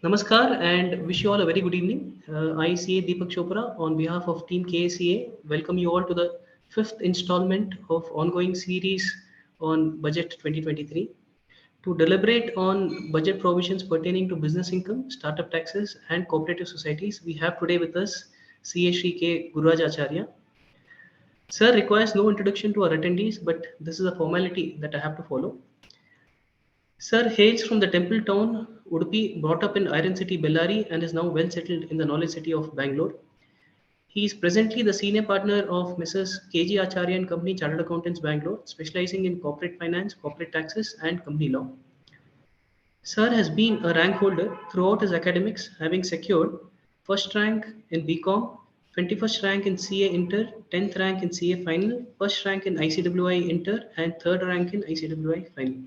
Namaskar and wish you all a very good evening. I, CA Deepak Chopra, on behalf of Team KCA, welcome you all to the fifth installment of ongoing series on Budget 2023 to deliberate on budget provisions pertaining to business income, startup taxes, and cooperative societies. We have today with us CA Shri K. Gururaj Acharya. Sir requires no introduction to our attendees, but this is a formality that I have to follow. Sir hails from the temple town Udupi, brought up in Iron City, Bellary, and is now well settled in the knowledge city of Bangalore. He is presently the senior partner of Mrs. KG Acharya and Company Chartered Accountants, Bangalore, specializing in corporate finance, corporate taxes, and company law. Sir has been a rank holder throughout his academics, having secured first rank in BCom, 21st rank in CA Inter, 10th rank in CA Final, first rank in ICWI Inter, and third rank in ICWI Final.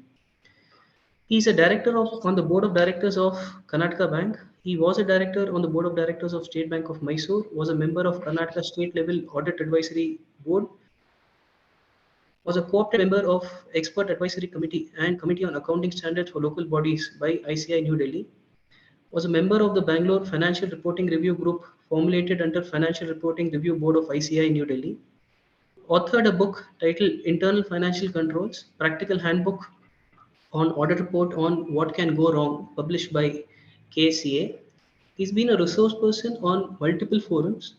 He is a director on the board of directors of Karnataka Bank. He was a director on the board of directors of State Bank of Mysore, was a member of Karnataka State Level Audit Advisory Board, was a co-opted member of Expert Advisory Committee and Committee on Accounting Standards for Local Bodies by ICI New Delhi, was a member of the Bangalore Financial Reporting Review Group formulated under Financial Reporting Review Board of ICI New Delhi, authored a book titled Internal Financial Controls, Practical Handbook on Audit Report on What Can Go Wrong, published by KCA. He's been a resource person on multiple forums.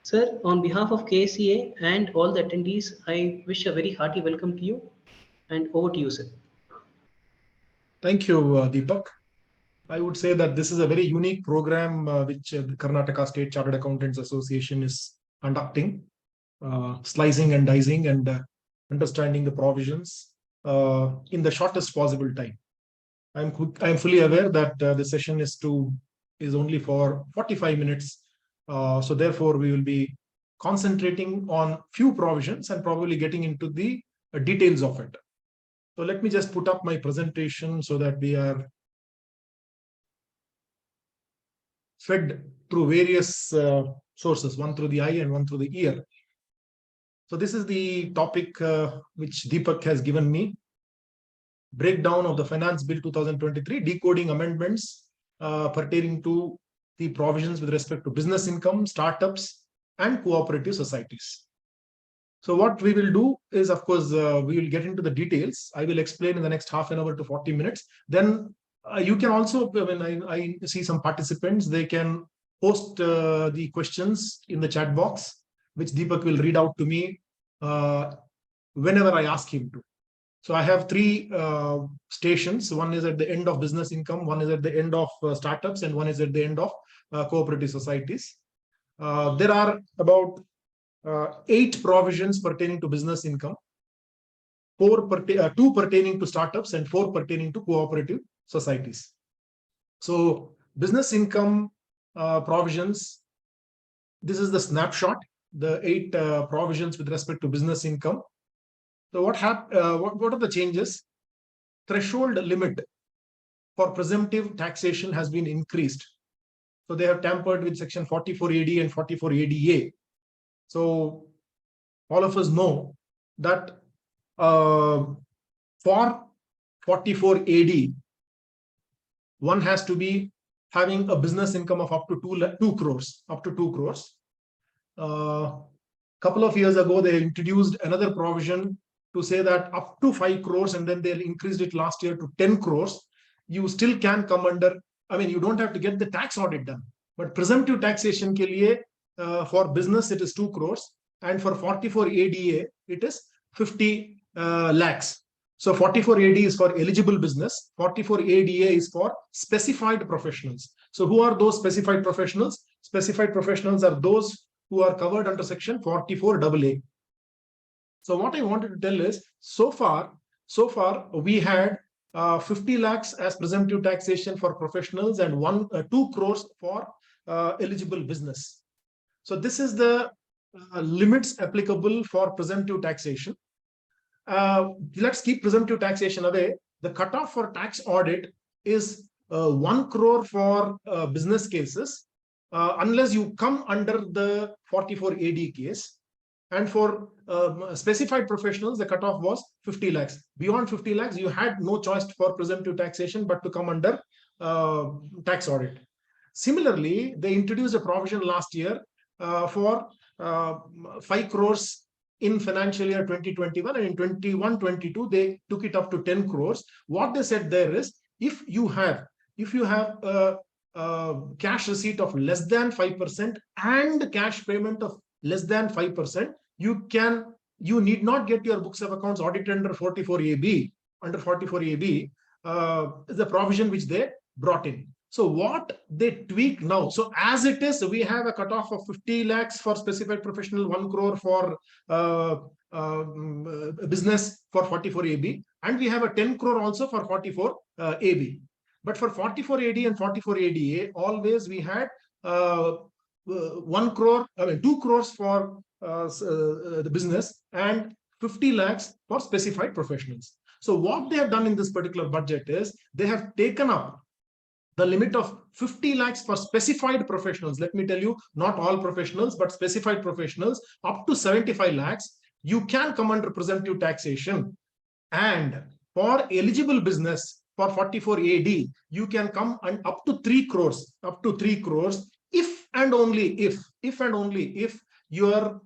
Sir, on behalf of KCA and all the attendees, I wish a very hearty welcome to you and over to you, sir. Thank you, Deepak. I would say that this is a very unique program which the Karnataka State Chartered Accountants Association is conducting, slicing and dicing and understanding the provisions in the shortest possible time. I'm fully aware that the session is only for 45 minutes. So therefore, we will be concentrating on few provisions and probably getting into the details of it. So let me just put up my presentation so that we are fed through various sources, one through the eye and one through the ear. So this is the topic which Deepak has given me. Breakdown of the Finance Bill 2023, decoding amendments pertaining to the provisions with respect to business income, startups, and cooperative societies. So what we will do is, of course, we will get into the details. I will explain in the next half an hour to 40 minutes. Then you can also, when I see some participants, they can post the questions in the chat box, which Deepak will read out to me whenever I ask him to. So I have three stations. One is at the end of business income, one is at the end of startups, and one is at the end of cooperative societies. There are about 8 provisions pertaining to business income, 2 pertaining to startups, and 4 pertaining to cooperative societies. So business income provisions, this is the snapshot, the 8 provisions with respect to business income. So what are the changes? Threshold limit for presumptive taxation has been increased. So they have tampered with section 44AD and 44ADA. So all of us know that for 44AD, one has to be having a business income of up to 2 crores. Couple of years ago, they introduced another provision to say that up to 5 crores, and then they increased it last year to 10 crores. You still can come under, you don't have to get the tax audit done, but presumptive taxation ke liye, for business, it is 2 crores. And for 44ADA, it is 50 lakhs. So 44AD is for eligible business. 44ADA is for specified professionals. So who are those specified professionals? Specified professionals are those who are covered under section 44AA. So what I wanted to tell is, so far we had 50 lakhs as presumptive taxation for professionals and 2 crores for eligible business. So this is the limits applicable for presumptive taxation. Let's keep presumptive taxation away. The cutoff for tax audit is 1 crore for business cases, unless you come under the 44AD case. And for specified professionals, the cutoff was 50 lakhs. Beyond 50 lakhs, you had no choice for presumptive taxation but to come under tax audit. Similarly, they introduced a provision last year for 5 crores in financial year 2021, and in 21-22 they took it up to 10 crores. What they said there is, if you have a cash receipt of less than 5% and cash payment of less than 5%, you need not get your books of accounts audited under 44AB. Under 44AB is a provision which they brought in. So what they tweak now, so as it is, we have a cutoff of 50 lakhs for specified professional, 1 crore for business for 44AB, and we have a 10 crore also for 44AB. But for 44AD and 44ADA, always we had 1 crore, 2 crores for the business and 50 lakhs for specified professionals. So what they have done in this particular budget is they have taken up the limit of 50 lakhs for specified professionals. Let me tell you, not all professionals, but specified professionals up to 75 lakhs, you can come under presumptive taxation. And for eligible business for 44AD, you can come up to 3 crores, if and only if your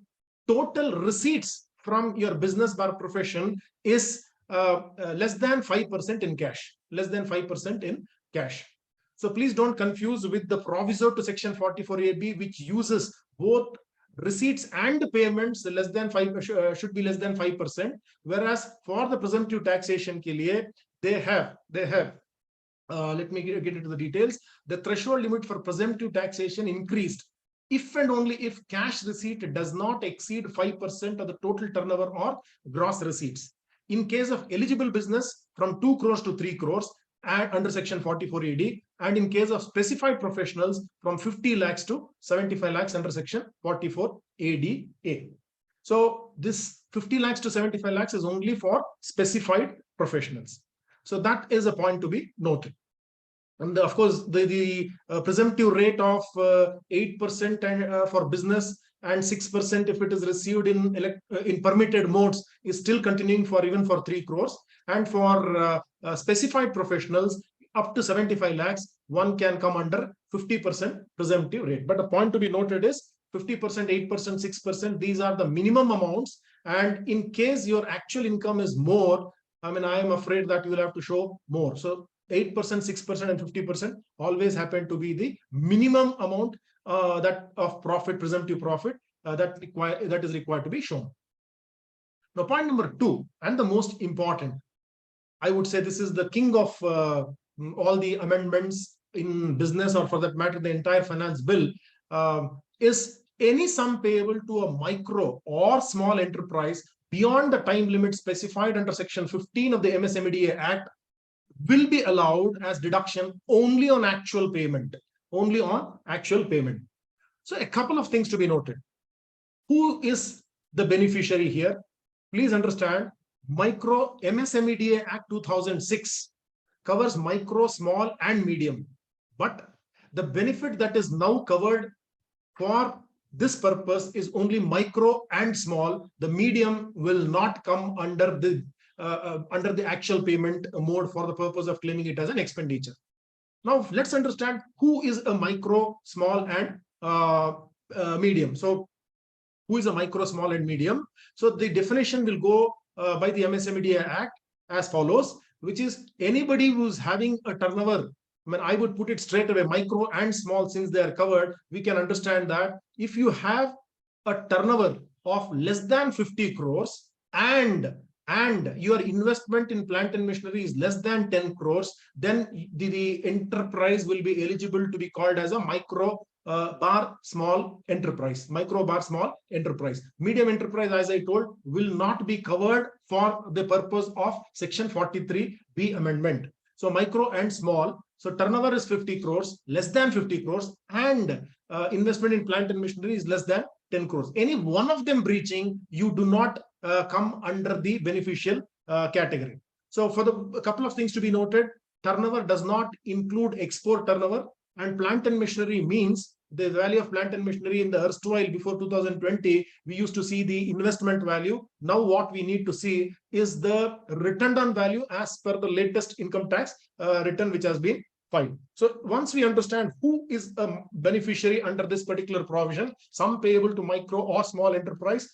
total receipts from your business bar profession is less than 5% in cash, So please don't confuse with the proviso to section 44AB, which uses both receipts and payments less than 5 should be less than 5%. Whereas for the presumptive taxation ke liye, they have let me get into the details. The threshold limit for presumptive taxation increased if and only if cash receipt does not exceed 5% of the total turnover or gross receipts. In case of eligible business, from 2 crores to 3 crores under section 44AD, and in case of specified professionals, from 50 lakhs to 75 lakhs under section 44ADA. So this 50 lakhs to 75 lakhs is only for specified professionals. So that is a point to be noted. And of course, the presumptive rate of 8% and, for business, and 6% if it is received in permitted modes is still continuing for even for 3 crores. And for specified professionals up to 75 lakhs, one can come under 50% presumptive rate. But the point to be noted is 50%, 8%, 6%, these are the minimum amounts. And in case your actual income is more, I am afraid that you will have to show more. So 8%, 6%, and 50% always happen to be the minimum amount that of profit, presumptive profit, that is required to be shown. Now, point number 2, and the most important, I would say this is the king of all the amendments in business, or for that matter, the entire finance bill, is any sum payable to a micro or small enterprise beyond the time limit specified under section 15 of the MSMEDA Act will be allowed as deduction only on actual payment. So a couple of things to be noted. Who is the beneficiary here? Please understand, MSMEDA Act 2006 covers micro, small, and medium. But the benefit that is now covered for this purpose is only micro and small. The medium will not come under the actual payment mode for the purpose of claiming it as an expenditure. Now let's understand who is a micro, small, and medium. So who is a micro, small, and medium? So the definition will go by the MSMEDA Act as follows, which is anybody who's having a turnover. I would put it straight away, micro and small, since they are covered. We can understand that if you have a turnover of less than 50 crores and your investment in plant and machinery is less than 10 crores, then the enterprise will be eligible to be called as a micro bar small enterprise. Medium enterprise, as I told, will not be covered for the purpose of section 43B amendment. So micro and small. So turnover is 50 crores, less than 50 crores, and investment in plant and machinery is less than 10 crores. Any one of them breaching, you do not come under the beneficial category. So for a couple of things to be noted, turnover does not include export turnover, and plant and machinery means the value of plant and machinery in the erstwhile before 2020, we used to see the investment value. Now what we need to see is the return on value as per the latest income tax return which has been fine. So once we understand who is a beneficiary under this particular provision, sum payable to micro or small enterprise,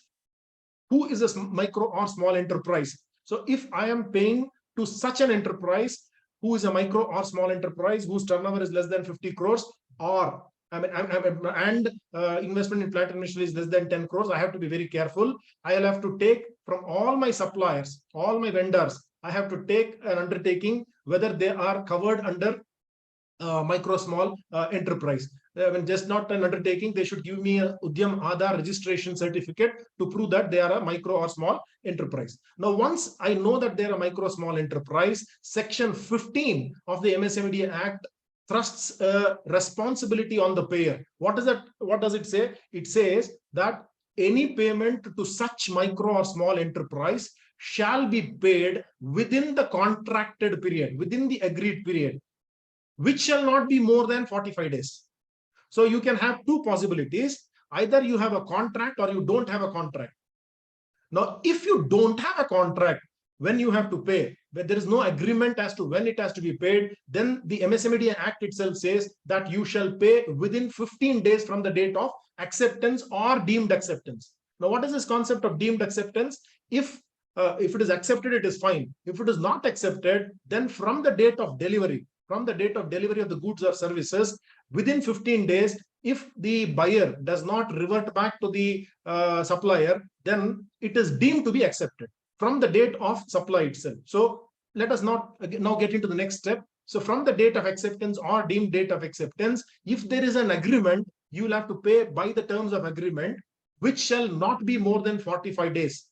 who is a micro or small enterprise? So if I am paying to such an enterprise who is a micro or small enterprise whose turnover is less than 50 crores, or investment in plant and machinery is less than 10 crores, I have to be very careful. I'll have to take from all my suppliers, all my vendors, I have to take an undertaking whether they are covered under micro small enterprise. Just not an undertaking, they should give me a Udyam Aadhar registration certificate to prove that they are a micro or small enterprise. Now, once I know that they are a micro small enterprise, section 15 of the MSMED Act thrusts responsibility on the payer. What is that? What does it say? It says that any payment to such micro or small enterprise shall be paid within the contracted period, within the agreed period, which shall not be more than 45 days. So you can have two possibilities. Either you have a contract or you don't have a contract. Now, if you don't have a contract, when you have to pay, but there is no agreement as to when it has to be paid, then the MSMED Act itself says that you shall pay within 15 days from the date of acceptance or deemed acceptance. Now, what is this concept of deemed acceptance? If it is accepted, it is fine. If it is not accepted, then from the date of delivery, of the goods or services, within 15 days, if the buyer does not revert back to the supplier, then it is deemed to be accepted from the date of supply itself. So let us now get into the next step. So from the date of acceptance or deemed date of acceptance, if there is an agreement, you will have to pay by the terms of agreement, which shall not be more than 45 days.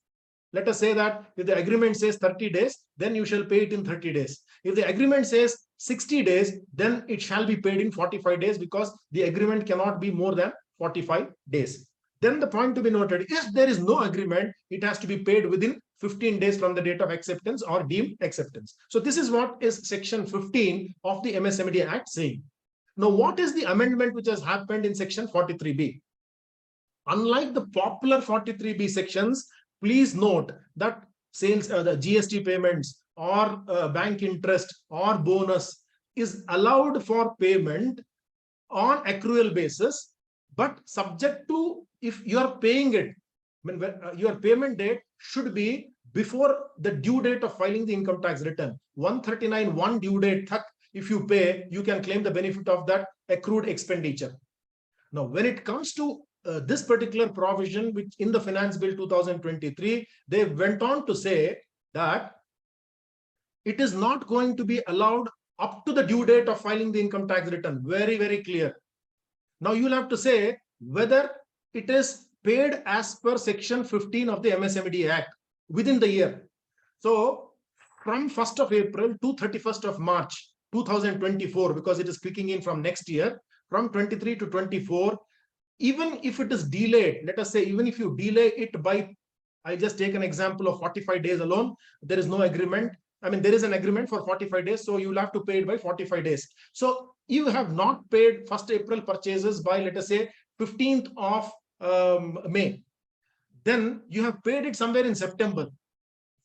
Let us say that if the agreement says 30 days, then you shall pay it in 30 days. If the agreement says 60 days, then it shall be paid in 45 days, because the agreement cannot be more than 45 days. Then the point to be noted, if there is no agreement, it has to be paid within 15 days from the date of acceptance or deemed acceptance. So this is what is section 15 of the MSMED Act saying. Now, what is the amendment which has happened in section 43B? Unlike the popular 43B sections, please note that sales, the GST payments or bank interest or bonus is allowed for payment on accrual basis, but subject to, if you are paying it, your payment date should be before the due date of filing the income tax return. 139(1) due date, if you pay, you can claim the benefit of that accrued expenditure. Now, when it comes to this particular provision, which in the Finance Bill 2023, they went on to say that it is not going to be allowed up to the due date of filing the income tax return. Very, very clear. Now you'll have to say whether it is paid as per section 15 of the MSMED Act within the year. So from 1st of April to 31st of March 2024, because it is kicking in from next year, from 23 to 24, even if it is delayed, let us say, even if you delay it by, I just take an example of 45 days alone, there is no agreement. I mean, there is an agreement for 45 days, so you'll have to pay it by 45 days. So you have not paid 1st April purchases by, let us say, 15th of May. Then you have paid it somewhere in September.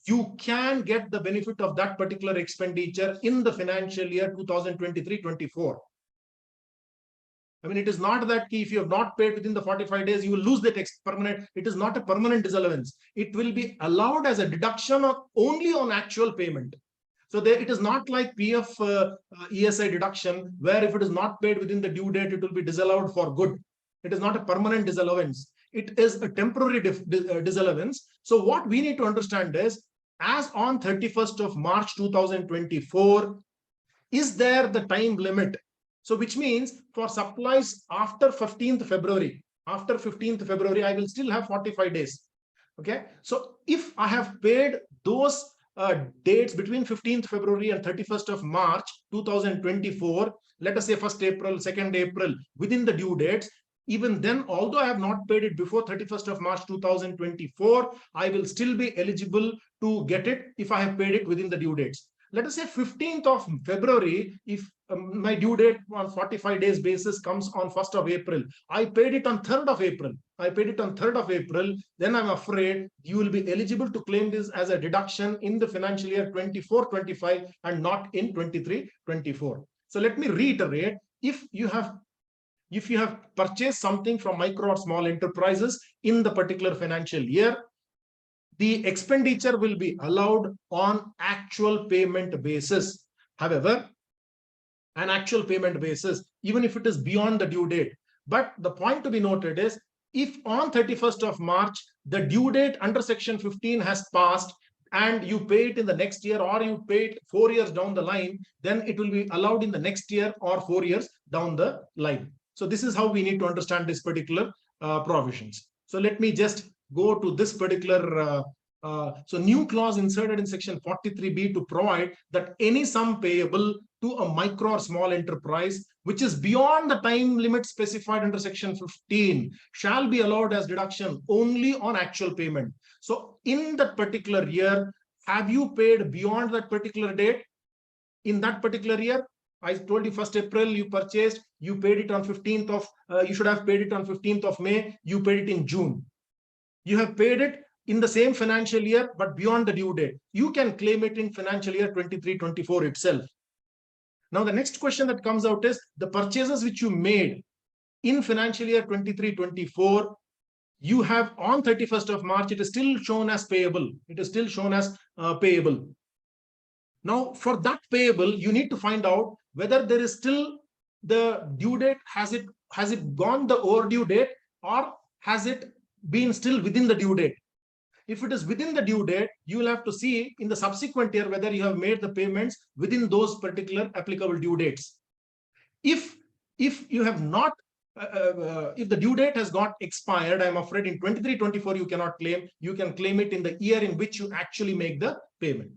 You can get the benefit of that particular expenditure in the financial year 2023-24. I mean, it is not that if you have not paid within the 45 days, you will lose that permanent. It is not a permanent disallowance. It will be allowed as a deduction of only on actual payment. So there, it is not like PF ESI deduction, where if it is not paid within the due date, it will be disallowed for good. It is not a permanent disallowance. It is a temporary disallowance. So what we need to understand is, as on 31st of March 2024, is there the time limit? So which means for supplies after 15th February, I will still have 45 days. Okay. So if I have paid those dates between 15th February and 31st of March 2024, let us say 1st April, 2nd April, within the due dates, even then, although I have not paid it before 31st of March 2024, I will still be eligible to get it if I have paid it within the due dates. Let us say 15th of February, if my due date on 45 days basis comes on 1st of April, I paid it on 3rd of April. Then I'm afraid you will be eligible to claim this as a deduction in the financial year 24-25 and not in 23-24. So let me reiterate, if you have purchased something from micro or small enterprises in the particular financial year, the expenditure will be allowed on actual payment basis. However, an actual payment basis, even if it is beyond the due date. But the point to be noted is, if on 31st of March, the due date under section 15 has passed and you pay it in the next year, or you pay it 4 years down the line, then it will be allowed in the next year or 4 years down the line. So this is how we need to understand this particular provisions. So let me just go to this particular so new clause inserted in section 43B to provide that any sum payable to a micro or small enterprise which is beyond the time limit specified under section 15 shall be allowed as deduction only on actual payment. So in that particular year, have you paid beyond that particular date? In that particular year, I told you 1st April you purchased, you paid it on 15th of, you should have paid it on 15th of May, you paid it in June. You have paid it in the same financial year, but beyond the due date. You can claim it in financial year 23-24 itself. Now, the next question that comes out is the purchases which you made in financial year 23-24, you have on 31st of March, it is still shown as payable. It is still shown as payable. Now, for that payable, you need to find out whether there is still the due date, has it gone the overdue date, or has it been still within the due date? If it is within the due date, you will have to see in the subsequent year whether you have made the payments within those particular applicable due dates. If you have not, if the due date has got expired, I'm afraid in 23-24 you cannot claim. You can claim it in the year in which you actually make the payment.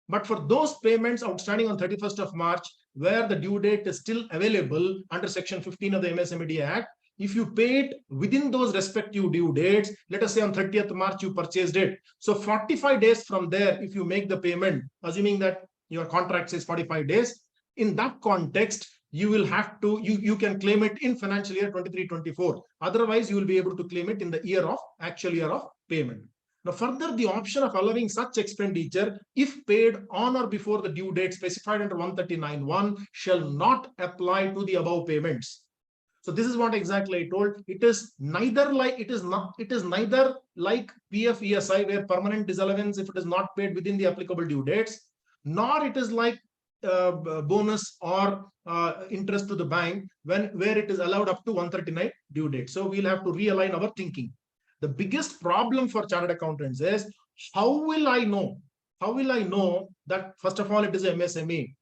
But for those payments outstanding on 31st of March, where the due date is still available under section 15 of the MSMED Act, if you pay it within those respective due dates, let us say on 30th March you purchased it. So 45 days from there, if you make the payment, assuming that your contract says 45 days, in that context, you will have to, you can claim it in financial year 23-24. Otherwise, you will be able to claim it in the actual year of payment. Now, further, the option of allowing such expenditure, if paid on or before the due date specified under 139(1), shall not apply to the above payments. So this is what exactly I told. It is neither like neither like PF ESI, where permanent disallowance if it is not paid within the applicable due dates, nor it is like bonus or interest to the bank where it is allowed up to 139 due date. So we'll have to realign our thinking. The biggest problem for chartered accountants is, how will I know? How will I know that, first of all, it is a MSME?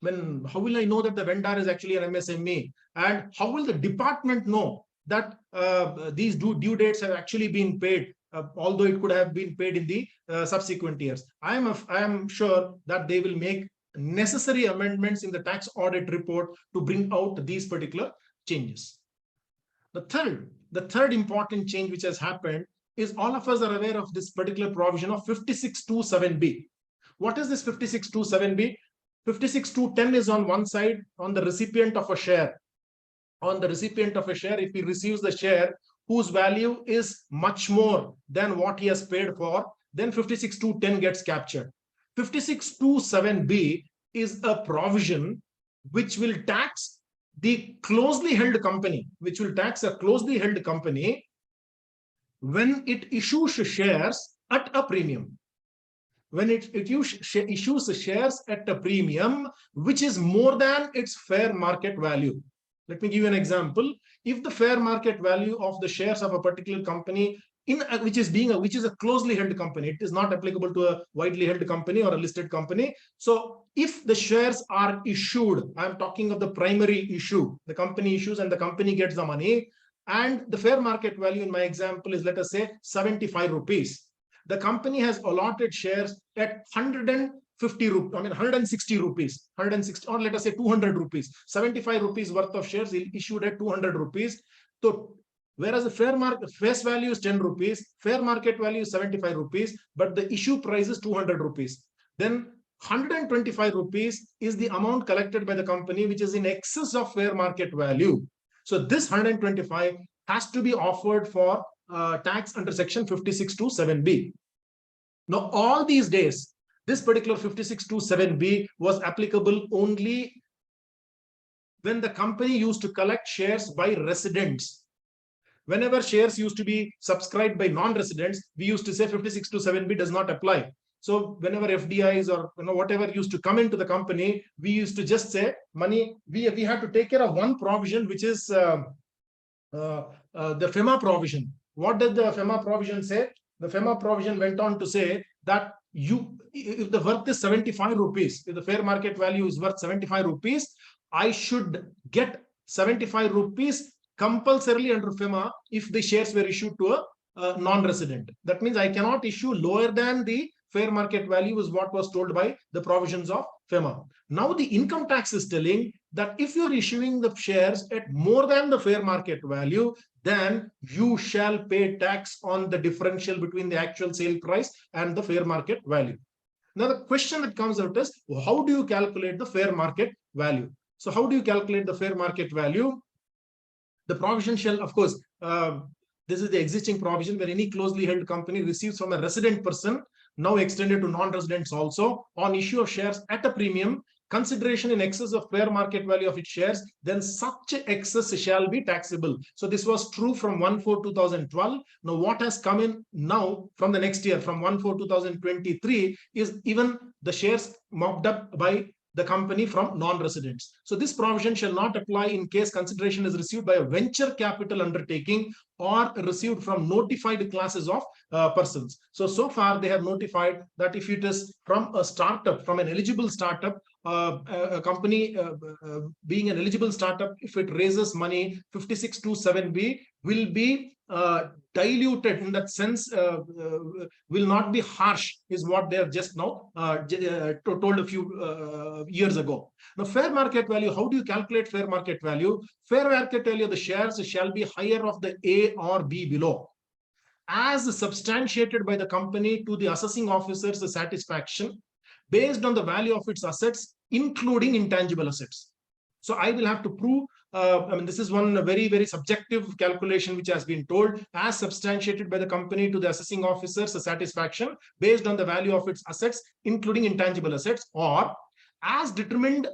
How will I know that the vendor is actually an MSME? And how will the department know that these due dates have actually been paid, although it could have been paid in the subsequent years? I am sure that they will make necessary amendments in the tax audit report to bring out these particular changes. The third important change which has happened is, all of us are aware of this particular provision of 5627B. What is this 5627B? 56.210 is on one side, on the recipient of a share. On the recipient of a share, if he receives the share whose value is much more than what he has paid for, then 56.210 gets captured. 56.27B is a provision which will tax the closely held company, which will tax a closely held company when it issues shares at a premium. When it issues shares at a premium which is more than its fair market value. Let me give you an example. If the fair market value of the shares of a particular company which is a closely held company, it is not applicable to a widely held company or a listed company. So if the shares are issued, I'm talking of the primary issue, the company issues and the company gets the money, and the fair market value in my example is, let us say, 75 rupees. The company has allotted shares at 160 rupees, 160, or let us say 200 rupees, 75 rupees worth of shares issued at 200 rupees. So whereas the face value is 10 rupees, fair market value is 75 rupees, but the issue price is 200 rupees. Then 125 rupees is the amount collected by the company, which is in excess of fair market value. So this 125 has to be offered for tax under section 5627B. Now, all these days, this particular 5627B was applicable only when the company used to collect shares by residents. Whenever shares used to be subscribed by non-residents, we used to say 5627B does not apply. So whenever FDIs or whatever used to come into the company, we used to just say money. We had to take care of one provision, which is the FEMA provision. What did the FEMA provision say? The FEMA provision went on to say that if the worth is 75 rupees, if the fair market value is worth 75 rupees, I should get 75 rupees compulsorily under FEMA if the shares were issued to a non-resident. That means I cannot issue lower than the fair market value, is what was told by the provisions of FEMA. Now the income tax is telling that if you're issuing the shares at more than the fair market value, then you shall pay tax on the differential between the actual sale price and the fair market value. Now the question that comes out is, how do you calculate the fair market value? So how do you calculate the fair market value? The provision shall, of course, this is the existing provision where any closely held company receives from a resident person, now extended to non-residents also, on issue of shares at a premium, consideration in excess of fair market value of its shares, then such excess shall be taxable. So this was true from 1/4/2012. Now what has come in now from the next year, from 1/4/2023, is even the shares mopped up by the company from non-residents. So this provision shall not apply in case consideration is received by a venture capital undertaking or received from notified classes of persons. So far they have notified that if it is from a startup, from an eligible startup, a company being an eligible startup, if it raises money, 5627B will be diluted in that sense, will not be harsh, is what they have just now told a few years ago. Now, fair market value, how do you calculate fair market value? Fair market value, the shares shall be higher of the A or B below, as substantiated by the company to the assessing officer's satisfaction, based on the value of its assets, including intangible assets. So I will have to prove, this is one very, very subjective calculation which has been told, as substantiated by the company to the assessing officer's satisfaction, based on the value of its assets, including intangible assets, or as determined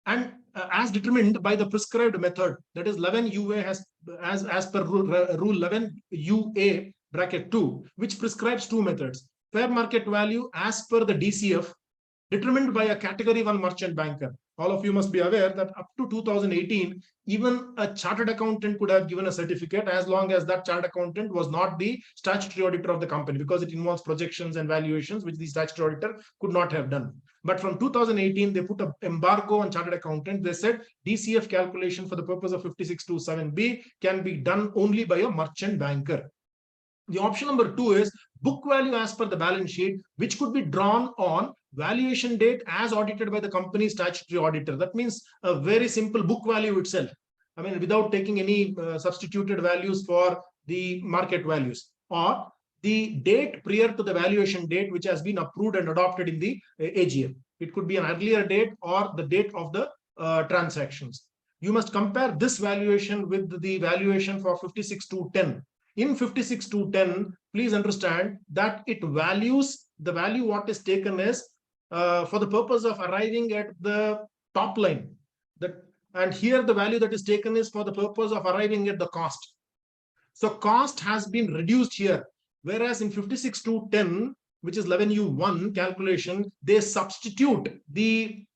by the prescribed method, that is 11 UA as per rule 11 UA bracket 2, which prescribes two methods. Fair market value as per the DCF, determined by a category 1 merchant banker. All of you must be aware that up to 2018, even a chartered accountant could have given a certificate, as long as that chartered accountant was not the statutory auditor of the company, because it involves projections and valuations, which the statutory auditor could not have done. But from 2018, they put an embargo on chartered accountants. They said DCF calculation for the purpose of 5627B can be done only by a merchant banker. The option number 2 is book value as per the balance sheet, which could be drawn on valuation date as audited by the company's statutory auditor. That means a very simple book value itself. I mean, without taking any substituted values for the market values, or the date prior to the valuation date, which has been approved and adopted in the AGM. It could be an earlier date or the date of the transactions. You must compare this valuation with the valuation for 56/210. In 56/210, please understand that it values, the value what is taken is for the purpose of arriving at the top line. And here the value that is taken is for the purpose of arriving at the cost. So cost has been reduced here. Whereas in 56/210, which is 11U1 calculation, they substitute the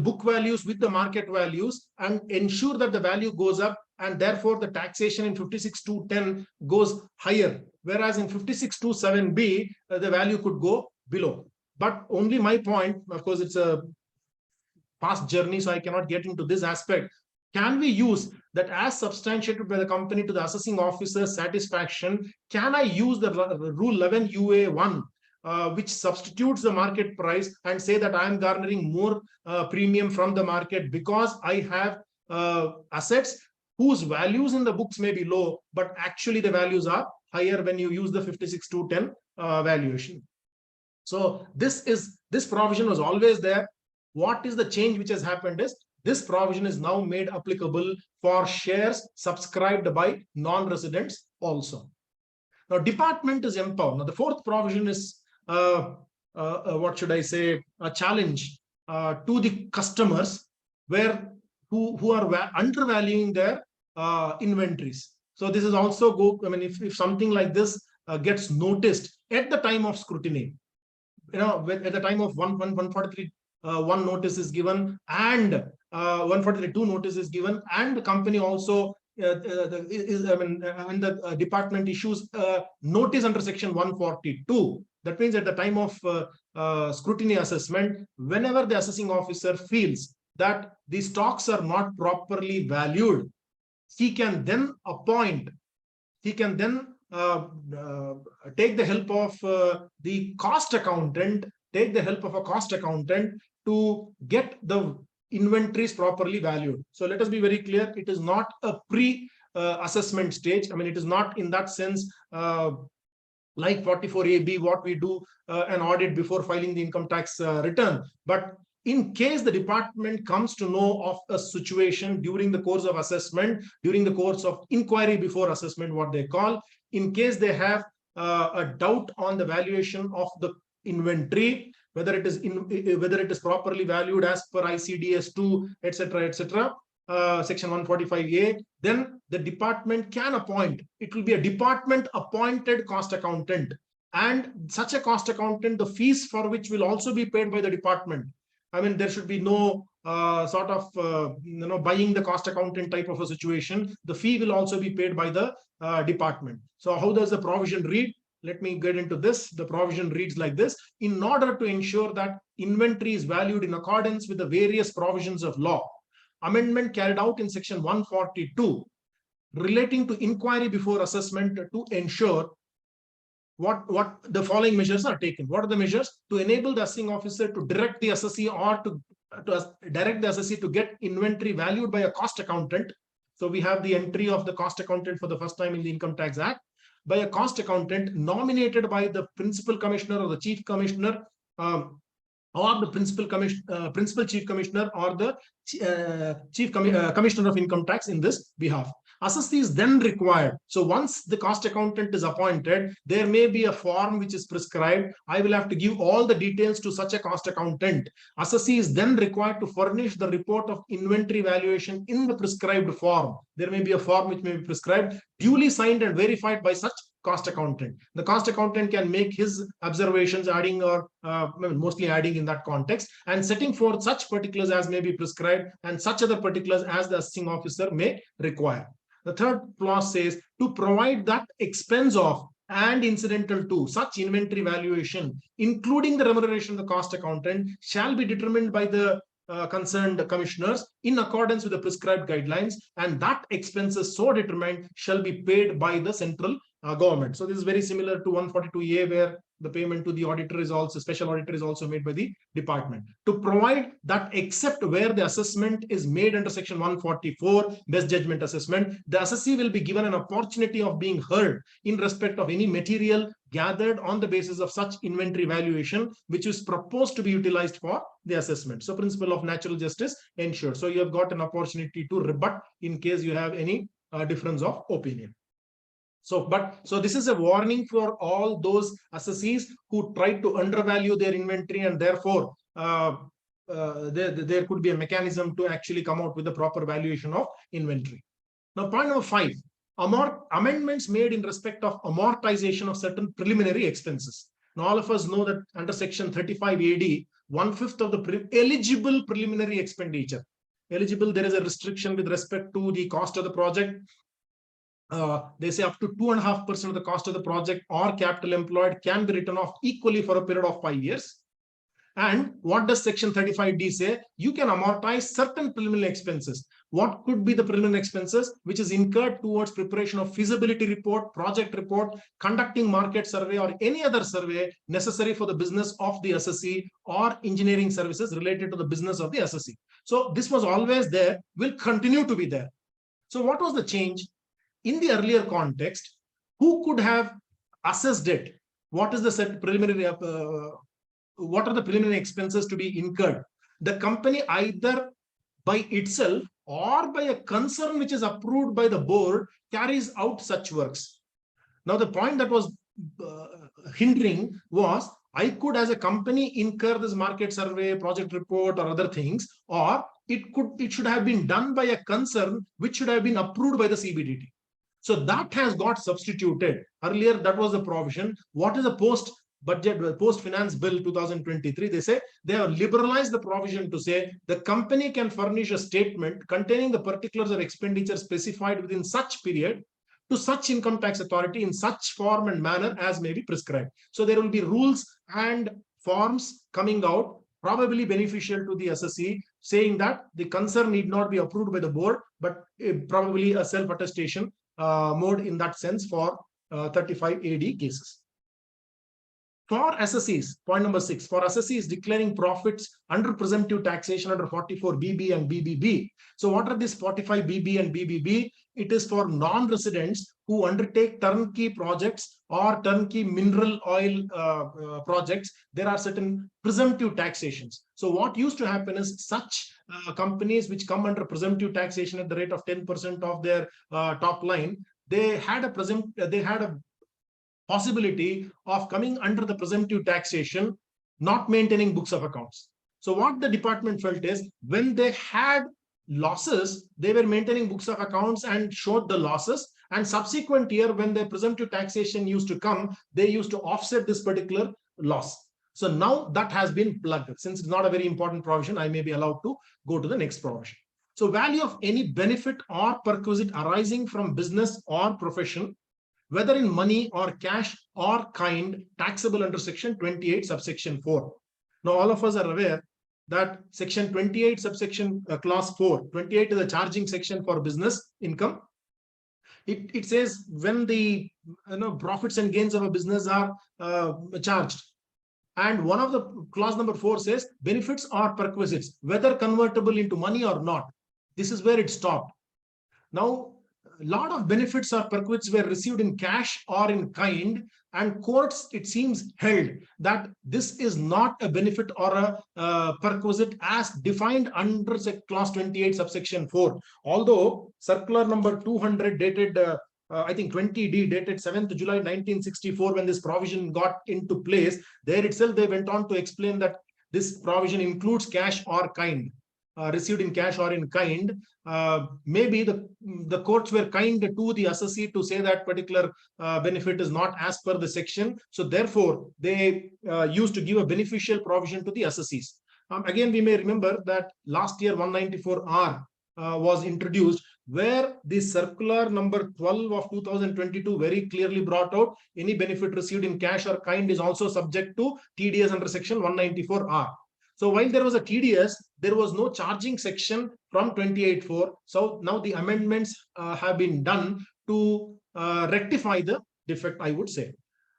book values with the market values and ensure that the value goes up, and therefore the taxation in 56/210 goes higher. Whereas in 56/27B, the value could go below. But only my point, of course, it's a past journey, so I cannot get into this aspect. Can we use that as substantiated by the company to the assessing officer's satisfaction? Can I use the rule 11 UA1, which substitutes the market price, and say that I am garnering more premium from the market because I have assets whose values in the books may be low, but actually the values are higher when you use the 56/210 valuation. So this provision was always there. What is the change which has happened is this provision is now made applicable for shares subscribed by non-residents also. Now, department is empowered. Now, the fourth provision is what should I say, a challenge to the customers, who are undervaluing their inventories. So this is also if something like this gets noticed at the time of scrutiny, at the time of 143 one notice is given, and 143 notice is given, and the company also and the department issues notice under section 142. That means at the time of scrutiny assessment, whenever the assessing officer feels that the stocks are not properly valued, he can then take the help of the cost accountant, to get the inventories properly valued. So let us be very clear, it is not a pre-assessment stage. It is not in that sense like 44AB, what we do an audit before filing the income tax return. But in case the department comes to know of a situation during the course of assessment, during the course of inquiry before assessment, what they call, in case they have a doubt on the valuation of the inventory, whether it is properly valued as per ICDS 2, etc., section 145A, then the department can appoint. It will be a department appointed cost accountant, and such a cost accountant, the fees for which will also be paid by the department. There should be no buying the cost accountant type of a situation. The fee will also be paid by the department. So how does the provision read? Let me get into this. The provision reads like this: in order to ensure that inventory is valued in accordance with the various provisions of law, amendment carried out in section 142 relating to inquiry before assessment to ensure what the following measures are taken. What are the measures? To enable the assessing officer to direct the assessee or to direct the assessee to get inventory valued by a cost accountant. So we have the entry of the cost accountant for the first time in the Income Tax Act, by a cost accountant nominated by the principal commissioner or the chief commissioner, or the principal chief commissioner, or the commissioner of income tax in this behalf. Assessee is then required. So once the cost accountant is appointed, there may be a form which is prescribed. I will have to give all the details to such a cost accountant. Assessee is then required to furnish the report of inventory valuation in the prescribed form. There may be a form which may be prescribed, duly signed and verified by such cost accountant. The cost accountant can make his observations, adding or mostly adding in that context, and setting forth such particulars as may be prescribed and such other particulars as the assessing officer may require. The third clause says to provide that expense of and incidental to such inventory valuation, including the remuneration of the cost accountant, shall be determined by the concerned commissioners in accordance with the prescribed guidelines, and that expenses so determined shall be paid by the central government. So this is very similar to 142A, where the payment to the auditor is also, special auditor is also made by the department. To provide that except where the assessment is made under section 144, best judgment assessment, the assessee will be given an opportunity of being heard in respect of any material gathered on the basis of such inventory valuation, which is proposed to be utilized for the assessment. So principle of natural justice ensured. So you have got an opportunity to rebut in case you have any difference of opinion. So this is a warning for all those assessees who try to undervalue their inventory, and therefore there could be a mechanism to actually come out with the proper valuation of inventory. Now, point number 5, amendments made in respect of amortization of certain preliminary expenses. Now, all of us know that under section 35 AD, 1/5 of the eligible preliminary expenditure. Eligible, there is a restriction with respect to the cost of the project. They say up to 2.5% of the cost of the project or capital employed can be written off equally for a period of 5 years. And what does section 35D say? You can amortize certain preliminary expenses. What could be the preliminary expenses? Which is incurred towards preparation of feasibility report, project report, conducting market survey, or any other survey necessary for the business of the assessee, or engineering services related to the business of the assessee. So this was always there, will continue to be there. So what was the change? In the earlier context, who could have assessed it? What is the set preliminary? What are the preliminary expenses to be incurred? The company, either by itself or by a concern which is approved by the board, carries out such works. Now, the point that was hindering was, I could as a company incur this market survey, project report, or other things, or it should have been done by a concern which should have been approved by the CBDT. So that has got substituted. Earlier, that was the provision. What is a post-budget, post-finance bill 2023? They say they have liberalized the provision to say the company can furnish a statement containing the particulars of expenditure specified within such period to such income tax authority in such form and manner as may be prescribed. So there will be rules and forms coming out, probably beneficial to the assessee, saying that the concern need not be approved by the board, but probably a self-attestation mode in that sense for 35 AD cases. For assessees, point number 6, for assessees declaring profits under presumptive taxation under 44 BB and BBB. So what are these 45 BB and BBB? It is for non-residents who undertake turnkey projects or turnkey mineral oil projects. There are certain presumptive taxations. So what used to happen is such companies which come under presumptive taxation at the rate of 10% of their top line, they had a possibility of coming under the presumptive taxation, not maintaining books of accounts. So what the department felt is when they had losses, they were maintaining books of accounts and showed the losses. And subsequent year, when the presumptive taxation used to come, they used to offset this particular loss. So now that has been plugged. Since it's not a very important provision, I may be allowed to go to the next provision. So value of any benefit or perquisite arising from business or profession, whether in money or cash or kind, taxable under section 28 subsection 4. Now all of us are aware that section 28 subsection clause 4, 28 is a charging section for business income. It says when the profits and gains of a business are charged. And one of the clause number 4 says benefits or perquisites, whether convertible into money or not. This is where it stopped. Now, a lot of benefits or perquisites were received in cash or in kind, and courts, it seems, held that this is not a benefit or a perquisite as defined under clause 28 subsection 4. Although circular number 200 dated I think 20D dated 7th July 1964, when this provision got into place, there itself they went on to explain that this provision includes cash or kind. Received in cash or in kind. Maybe the courts were kind to the assessee to say that particular benefit is not as per the section. So therefore, they used to give a beneficial provision to the assessees. Again, we may remember that last year 194R was introduced, where the circular number 12 of 2022 very clearly brought out any benefit received in cash or kind is also subject to TDS under section 194R. So while there was a TDS, there was no charging section from 28.4. So now the amendments have been done to rectify the defect, I would say.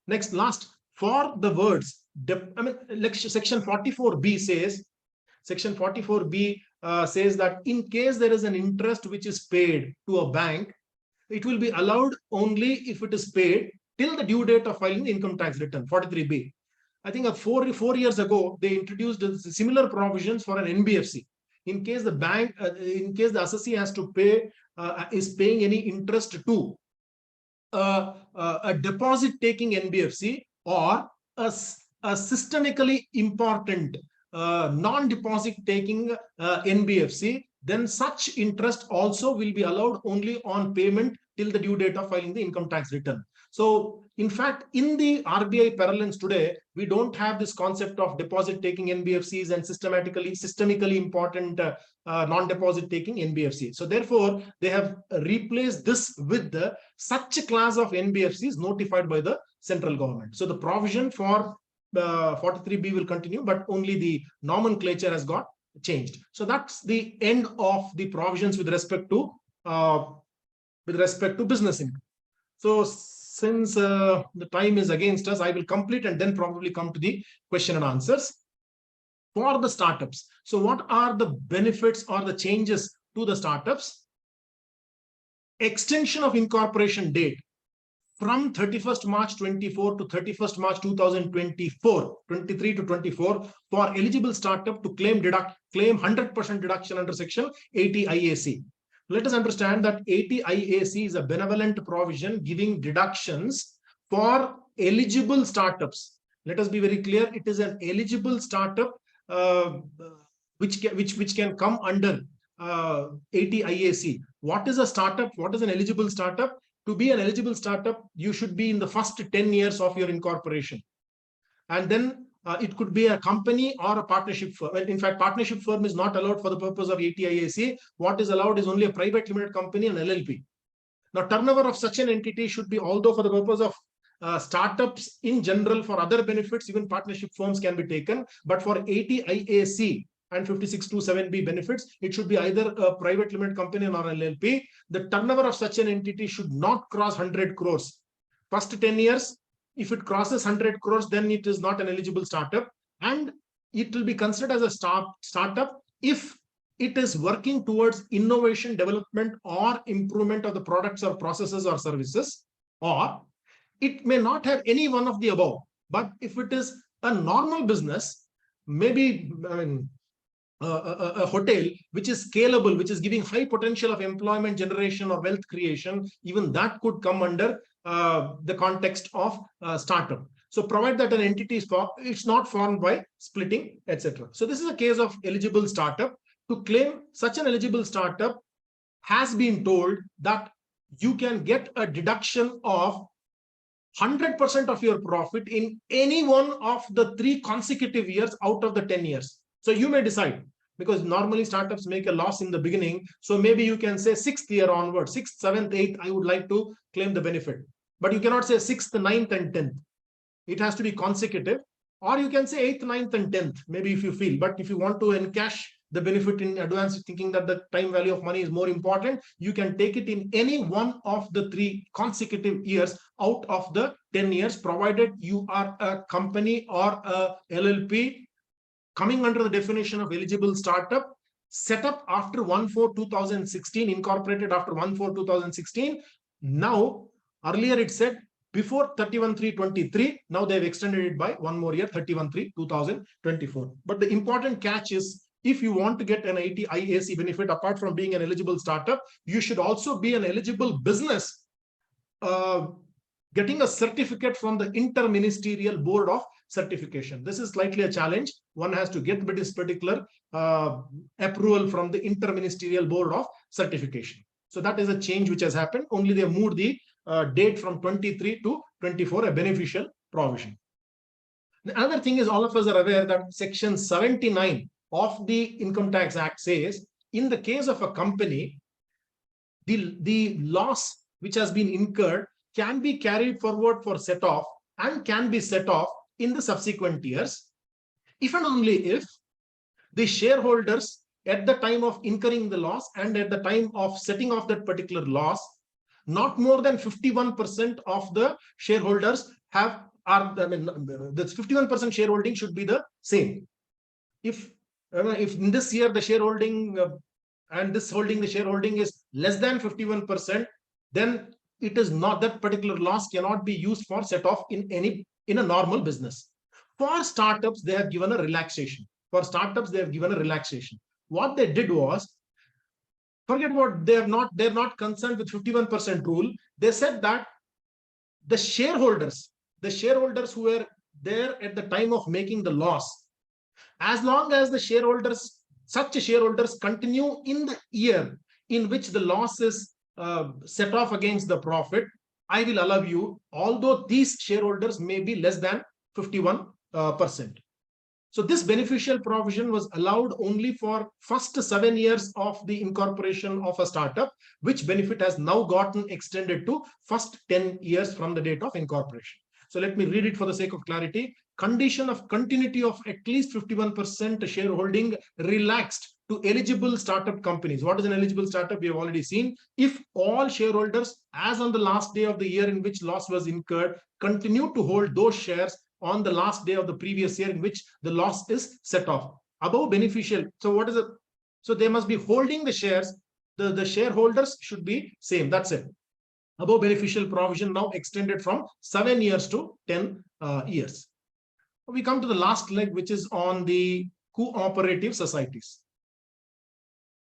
Next, last, for the words, section 44B says, section 44B says that in case there is an interest which is paid to a bank, it will be allowed only if it is paid till the due date of filing the income tax return, 43B. I think 4 years ago, they introduced similar provisions for an NBFC. In case the bank, in case the assessee has to pay, is paying any interest to a deposit-taking NBFC or a systemically important non-deposit-taking NBFC, then such interest also will be allowed only on payment till the due date of filing the income tax return. So, in fact, in the RBI parlance today, we don't have this concept of deposit-taking NBFCs and systemically important non-deposit-taking NBFCs. So, therefore, they have replaced this with such a class of NBFCs notified by the central government. So, the provision for 43B will continue, but only the nomenclature has got changed. So, that's the end of the provisions with respect to business income. So, since the time is against us, I will complete and then probably come to the question and answers. For the startups, so what are the benefits or the changes to the startups? Extension of incorporation date from 31st March 24 to 31st March 2024, 23 to 24 for eligible startup to claim 100% deduction under section 80 IAC. Let us understand that 80 IAC is a benevolent provision giving deductions for eligible startups. Let us be very clear, it is an eligible startup which can come under 80 IAC. What is a startup? What is an eligible startup? To be an eligible startup, you should be in the first 10 years of your incorporation. And then it could be a company or a partnership firm. Well, in fact, partnership firm is not allowed for the purpose of 80 IAC. What is allowed is only a private limited company and LLP. Now, turnover of such an entity should be, although for the purpose of startups in general, for other benefits, even partnership firms can be taken. But for 80 IAC and 5627B benefits, it should be either a private limited company or LLP. The turnover of such an entity should not cross 100 crores. First 10 years, if it crosses 100 crores, then it is not an eligible startup. And it will be considered as a startup if it is working towards innovation, development, or improvement of the products or processes or services, or it may not have any one of the above. But if it is a normal business, maybe a hotel which is scalable, which is giving high potential of employment generation or wealth creation, even that could come under the context of startup. So provide that an entity is formed, it's not formed by splitting, etc. So this is a case of eligible startup. To claim such an eligible startup, has been told that you can get a deduction of 100% of your profit in any one of the 3 consecutive years out of the 10 years. So you may decide, because normally startups make a loss in the beginning. So maybe you can say 6th year onward, 6th, 7th, 8th, I would like to claim the benefit. But you cannot say 6th, 9th, and 10th. It has to be consecutive. Or you can say 8th, 9th, and 10th, maybe if you feel. But if you want to encash the benefit in advance, thinking that the time value of money is more important, you can take it in any one of the 3 consecutive years out of the 10 years, provided you are a company or a LLP coming under the definition of eligible startup, set up after 1/4/2016, incorporated after 1/4/2016. Now, earlier it said before 31/3/23. Now they've extended it by one more year, 31/3/2024. But the important catch is, if you want to get an 80 IAC benefit, apart from being an eligible startup, you should also be an eligible business, getting a certificate from the Interministerial Board of Certification. This is slightly a challenge. One has to get this particular approval from the Interministerial Board of Certification. So that is a change which has happened. Only they moved the date from 23 to 24, a beneficial provision. The other thing is, all of us are aware that Section 79 of the Income Tax Act says, in the case of a company, the loss which has been incurred can be carried forward for set off and can be set off in the subsequent years, if and only if the shareholders at the time of incurring the loss and at the time of setting off that particular loss, not more than 51% of the shareholders the 51% shareholding should be the same. If in this year the shareholding and this holding, the shareholding is less than 51%, then it is not, that particular loss cannot be used for set off in a normal business. For startups, they have given a relaxation. What they did was, forget what they're not concerned with 51% rule. They said that the shareholders who were there at the time of making the loss, as long as such shareholders continue in the year in which the loss is set off against the profit, I will allow you, although these shareholders may be less than 51%. So this beneficial provision was allowed only for first 7 years of the incorporation of a startup, which benefit has now gotten extended to first 10 years from the date of incorporation. So let me read it for the sake of clarity. Condition of continuity of at least 51% shareholding relaxed to eligible startup companies. What is an eligible startup? We have already seen. If all shareholders, as on the last day of the year in which loss was incurred, continue to hold those shares on the last day of the previous year in which the loss is set off. Above beneficial. So what is it? So they must be holding the shares. The shareholders should be same. That's it. Above beneficial provision now extended from 7 years to 10 years. We come to the last leg, which is on the cooperative societies.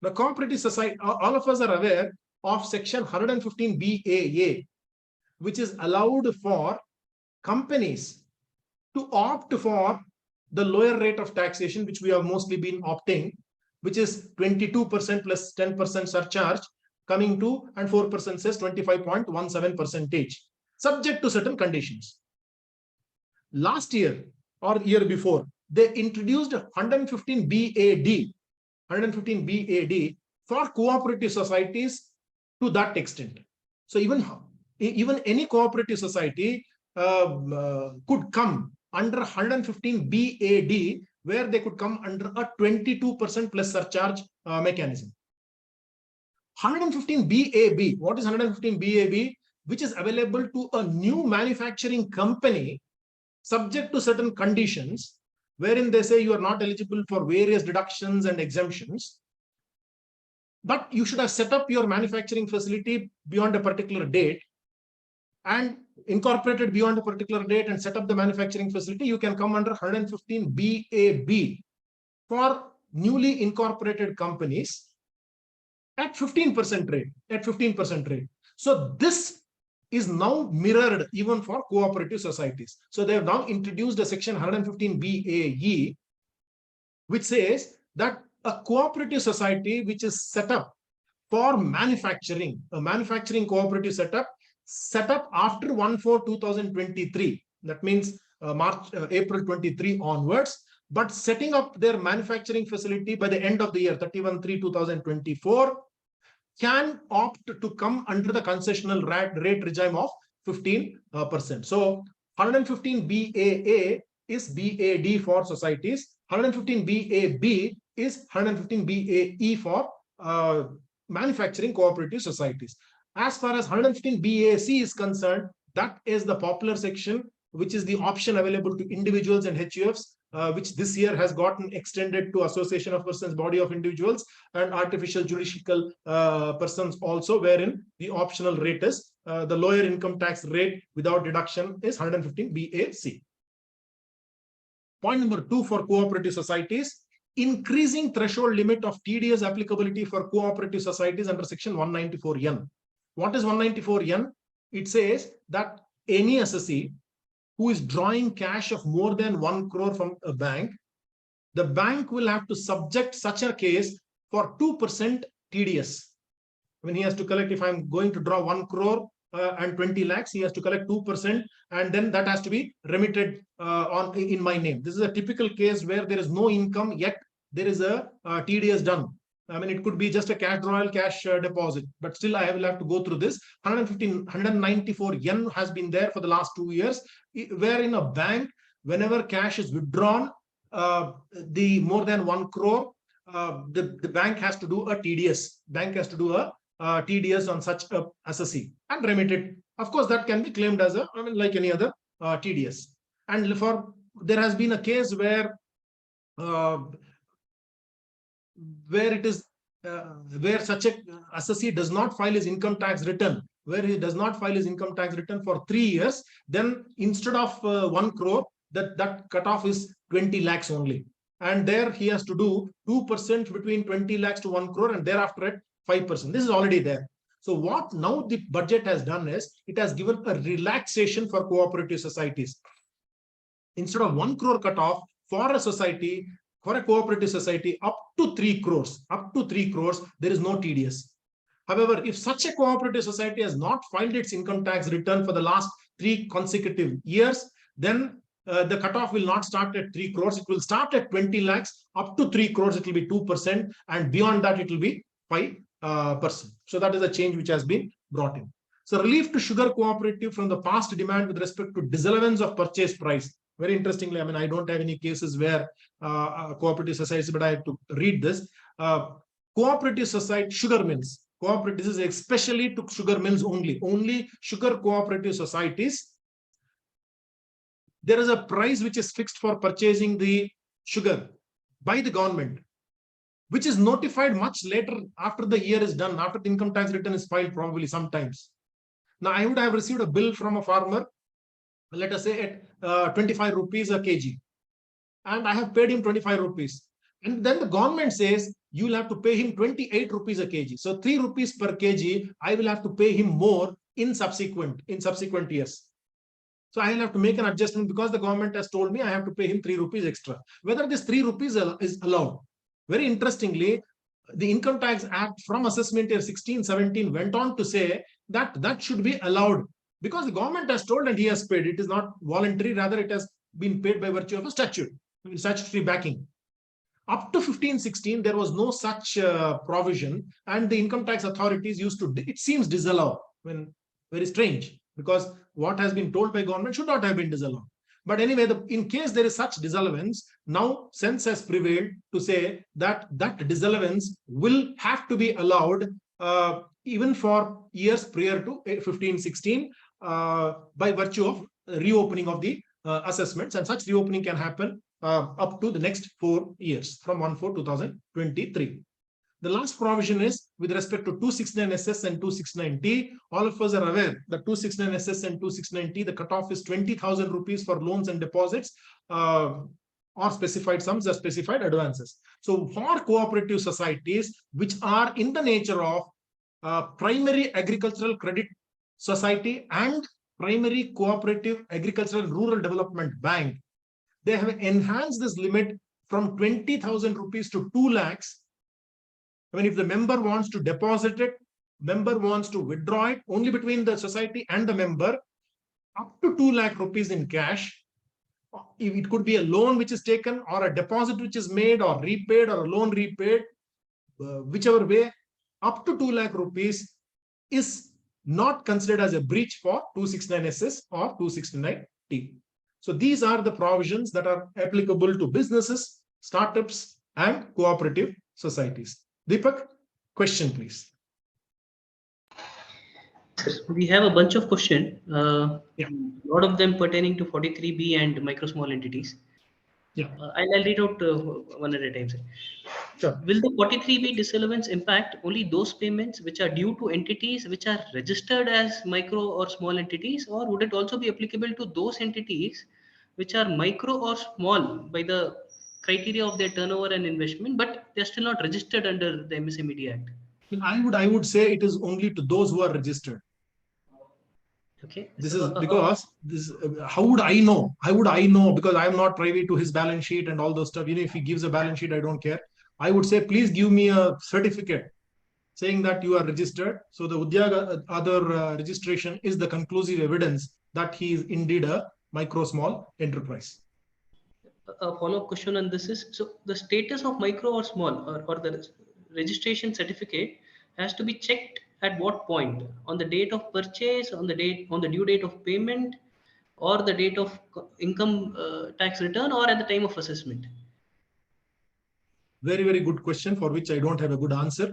The cooperative society, all of us are aware of Section 115 BAA, which is allowed for companies to opt for the lower rate of taxation, which we have mostly been opting, which is 22% plus 10% surcharge coming to, and 4% says 25.17%, subject to certain conditions. Last year or year before, they introduced 115 BAD for cooperative societies to that extent. So even any cooperative society could come under 115 BAD, where they could come under a 22% plus surcharge mechanism. 115 BAB, what is 115 BAB? Which is available to a new manufacturing company subject to certain conditions, wherein they say you are not eligible for various deductions and exemptions, but you should have set up your manufacturing facility beyond a particular date and incorporated beyond a particular date and set up the manufacturing facility. You can come under 115 BAB for newly incorporated companies at 15% rate. So this is now mirrored even for cooperative societies. So they have now introduced a section 115 BAE, which says that a cooperative society which is set up for manufacturing, a manufacturing cooperative set up after 1/4/2023, that means April 23 onwards, but setting up their manufacturing facility by the end of the year 31/3/2024, can opt to come under the concessional rate regime of 15%. So 115 BAA is BAD for societies, 115 BAB is 115 BAE for manufacturing cooperative societies. As far as 115 BAC is concerned, that is the popular section, which is the option available to individuals and HUFs, which this year has gotten extended to Association of Persons, Body of Individuals, and Artificial Judicial Persons also, wherein the optional rate is the lower income tax rate without deduction is 115 BAC. Point number 2 for cooperative societies: increasing threshold limit of TDS applicability for cooperative societies under section 194N. What is 194N? It says that any assessee who is drawing cash of more than 1 crore from a bank, the bank will have to subject such a case for 2% TDS. When he has to collect, if I'm going to draw 1 crore and 20 lakhs, he has to collect 2%, and then that has to be remitted in my name. This is a typical case where there is no income, yet there is a TDS done. I mean, it could be just a cash drawal, cash deposit, but still I will have to go through this. 194 yen has been there for the last 2 years, where in a bank, whenever cash is withdrawn, the more than 1 crore, the bank has to do a TDS. Bank has to do a TDS on such a assessee and remit it. Of course, that can be claimed as a, I mean, like any other TDS. And there has been a case where it is where such a assessee does not file his income tax return, where he does not file his income tax return for 3 years, then instead of 1 crore, that cutoff is 20 lakhs only. And there he has to do 2% between 20 lakhs to 1 crore, and thereafter at 5%. This is already there. So what now the budget has done is, it has given a relaxation for cooperative societies. Instead of 1 crore cutoff for a society, for a cooperative society, up to 3 crores, there is no TDS. However, if such a cooperative society has not filed its income tax return for the last 3 consecutive years, then the cutoff will not start at 3 crores. It will start at 20 lakhs. Up to 3 crores, it will be 2%. And beyond that, it will be 5%. So that is a change which has been brought in. So relief to sugar cooperative from the past demand with respect to disallowance of purchase price. Very interestingly, I mean, I don't have any cases where cooperative societies, but I have to read this. Cooperative society, sugar mills. This is especially to sugar mills only. Only sugar cooperative societies. There is a price which is fixed for purchasing the sugar by the government, which is notified much later after the year is done, after the income tax return is filed, probably sometimes. Now, I would have received a bill from a farmer, let us say at 25 rupees a kg, and I have paid him 25 rupees. And then the government says you will have to pay him 28 rupees a kg. So 3 rupees per kg, I will have to pay him more in subsequent years. So I'll have to make an adjustment because the government has told me I have to pay him 3 rupees extra. Whether this 3 rupees is allowed. Very interestingly, the Income Tax Act from assessment year 16-17 went on to say that that should be allowed because the government has told and he has paid. It is not voluntary, rather it has been paid by virtue of a statute, statutory backing. Up to 15-16, there was no such provision, and the income tax authorities used to, it seems, disallow. When very strange, because what has been told by government should not have been disallowed. But anyway, in case there is such disallowance, now sense has prevailed to say that that disallowance will have to be allowed even for years prior to 15-16 by virtue of reopening of the assessments, and such reopening can happen up to the next 4 years from 1/4/2023. The last provision is with respect to 269SS and 269T. All of us are aware that 269SS and 269T, the cutoff is 20,000 rupees for loans and deposits or specified sums or specified advances. So for cooperative societies, which are in the nature of primary agricultural credit society and primary cooperative agricultural rural development bank, they have enhanced this limit from 20,000 rupees to 2 lakhs. I mean, if the member wants to deposit it, member wants to withdraw it, only between the society and the member, up to 2 lakh rupees in cash. It could be a loan which is taken, or a deposit which is made or repaid, or a loan repaid, whichever way, up to 2 lakh rupees is not considered as a breach for 269SS or 269T. So these are the provisions that are applicable to businesses, startups, and cooperative societies. Deepak, question please. We have a bunch of questions, Yeah. a lot of them pertaining to 43B and micro small entities. Yeah. I'll read out one at a time. Sir. Sure. Will the 43B disallowance impact only those payments which are due to entities which are registered as micro or small entities, or would it also be applicable to those entities which are micro or small by the criteria of their turnover and investment, but they're still not registered under the MSMED Act? I would say it is only to those who are registered. Okay. This is because this. How would I know? How would I know? Because I am not privy to his balance sheet and all those stuff. If he gives a balance sheet, I don't care. I would say, please give me a certificate saying that you are registered. So the Udyaga other registration is the conclusive evidence that he is indeed a micro small enterprise. A follow-up question on this is, so the status of micro or small, or the registration certificate has to be checked at what point? On the date of purchase, on the due date of payment, or the date of income tax return, or at the time of assessment? Very, very good question for which I don't have a good answer